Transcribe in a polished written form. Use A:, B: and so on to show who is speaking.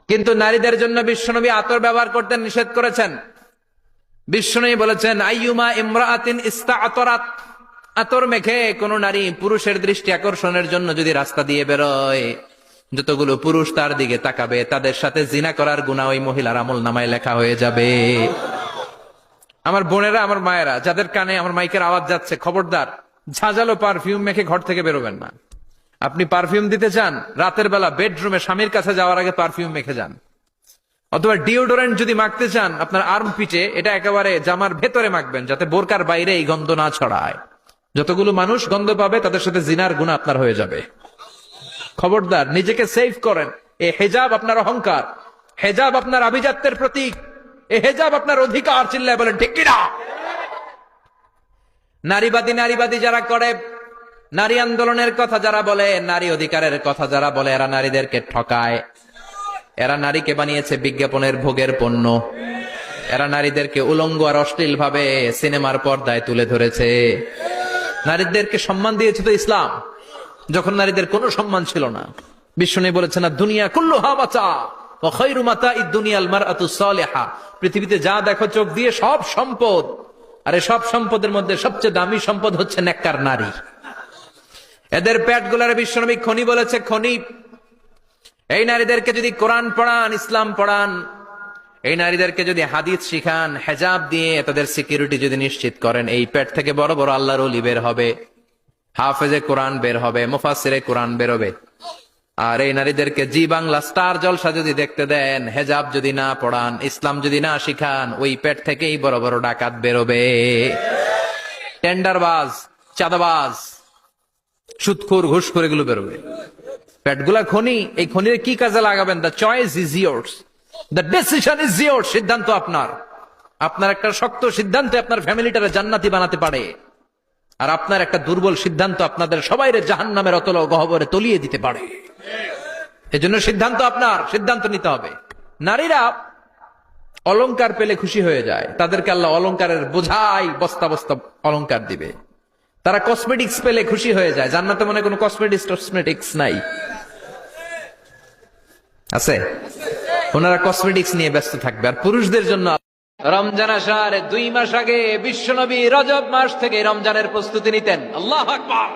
A: কিন্তু নারীদের জন্য বিশ্বনবী আতর ব্যবহার করতে নিষেধ করেছেন। বিশ্বনবী বলেছেন, আইয়ুমা ইমরাআতিন ইস্তাআতারাত, আতর মেখে কোন নারী পুরুষের দৃষ্টি আকর্ষণের জন্য যদি রাস্তা দিয়ে বেরোয়, যতগুলো পুরুষ তার দিকে তাকাবে তাদের সাথে জিনা করার গুনাহ ওই মহিলার আমলনামায় লেখা হয়ে যাবে। আমার বোনেরা, আমার মায়েরা, যাদের কানে আমার মাইকের আওয়াজ যাচ্ছে, খবরদার ঝাঁঝালো পারফিউম মেখে ঘর থেকে বেরোবেন না। আপনি পারফিউম দিতে চান, রাতের বেলা বেডরুমে স্বামীর কাছে যাওয়ার আগে পারফিউম মেখে যান। অথবা ডিওডোরেন্ট যদি মাখতে চান, আপনার আর্ম পিটে এটা একেবারে জামার ভেতরে মাখবেন, যাতে বোরকার বাইরে এই গন্ধ না ছড়ায়। যতগুলো মানুষ গন্ধ পাবে তাদের সাথে জিনার গুনাহ আপনার হয়ে যাবে। খবরদার, নিজেকে সেভ করেন। এই হেজাব আপনার অহংকার, হেজাব আপনার আভিজাত্যের প্রতীক, এই হেজাব আপনার অধিকার। চিল্লায় বলেন ঠিক কিনা? নারীবাদী যারা করে, নারী আন্দোলনের কথা যারা বলে, নারী অধিকারের কথা যারা বলে, এরা নারীদেরকে ঠকায়। এরা নারীকে বানিয়েছে বিজ্ঞাপনের ভোগের পণ্য। এরা নারীদেরকে উলঙ্গ আর অশ্লীল ভাবে সিনেমার পর্দায় তুলে ধরেছে। নারীদেরকে সম্মান দিয়েছে তো ইসলাম, যখন নারীদের কোনো সম্মান ছিল না। বিশ্বনবী বলেছেন, না দুনিয়া কুল্লুহা মাতা ওয়া খায়রু মাতা'id দুনিয়াল মারআতুস সালিহা। পৃথিবীতে যা দেখো চোখ দিয়ে সব সম্পদ, আর এই সব সম্পদের মধ্যে সবচেয়ে দামি সম্পদ হচ্ছে নেককার নারী। এদের পেটগুলার বিশ্বনবী খনি বলেছে, খনি। এই নারীদেরকে যদি কোরআন পড়ান, ইসলাম পড়ান, এই নারীদেরকে যদি হাদিস শিখান, হেজাব দিয়ে তাদের সিকিউরিটি যদি নিশ্চিত করেন, এই পেট থেকে বড় বড় আল্লাহর ওলি বের হবে, হাফেজে কোরআন বের হবে, মুফাসসিরে কোরআন বের হবে। আর এই নারীদেরকে জি বাংলা স্টার জলসা যদি দেখতে দেন, হেজাব যদি না পড়ান, ইসলাম যদি না শিখান, ওই পেট থেকেই বড় বড় ডাকাত বেরোবে, টেন্ডারবাজ, চাঁদাবাজ, সুদখোর, ঘুষখোর, এগুলো বেরোবে। পেটগুলা খনি, এই খনির কি কাজে লাগাবেন? The choice is years, the decision is years. সিদ্ধান্ত আপনার। আপনার একটা শক্ত সিদ্ধান্ত আপনার ফ্যামিলিটারে জান্নাতি বানাতে পারে, আর আপনার একটা দুর্বল সিদ্ধান্ত আপনাদের সবাইরে জাহান্নামের অতল গহ্বরে তলিয়ে দিতে পারে। এজন্য সিদ্ধান্ত আপনার, সিদ্ধান্ত নিতে হবে। নারীরা অলংকার পেলে খুশি হয়ে যায়, তাদেরকে আল্লাহ অলংকারের বোঝাই বস্তা বস্তা অলংকার দিবে। তারা কসমেটিক্স পেলে খুশি হয়ে যায়। জান্নাতে মনে কোনো কসমেটিক্স নাই? আছে? ওনারা কসমেটিক্স নিয়ে ব্যস্ত থাকবে। আর পুরুষদের জন্য রমজান আসার 2 মাস আগে বিশ্বনবী রজব মাস থেকে রমজানের প্রস্তুতি নিতেন। আল্লাহু আকবার।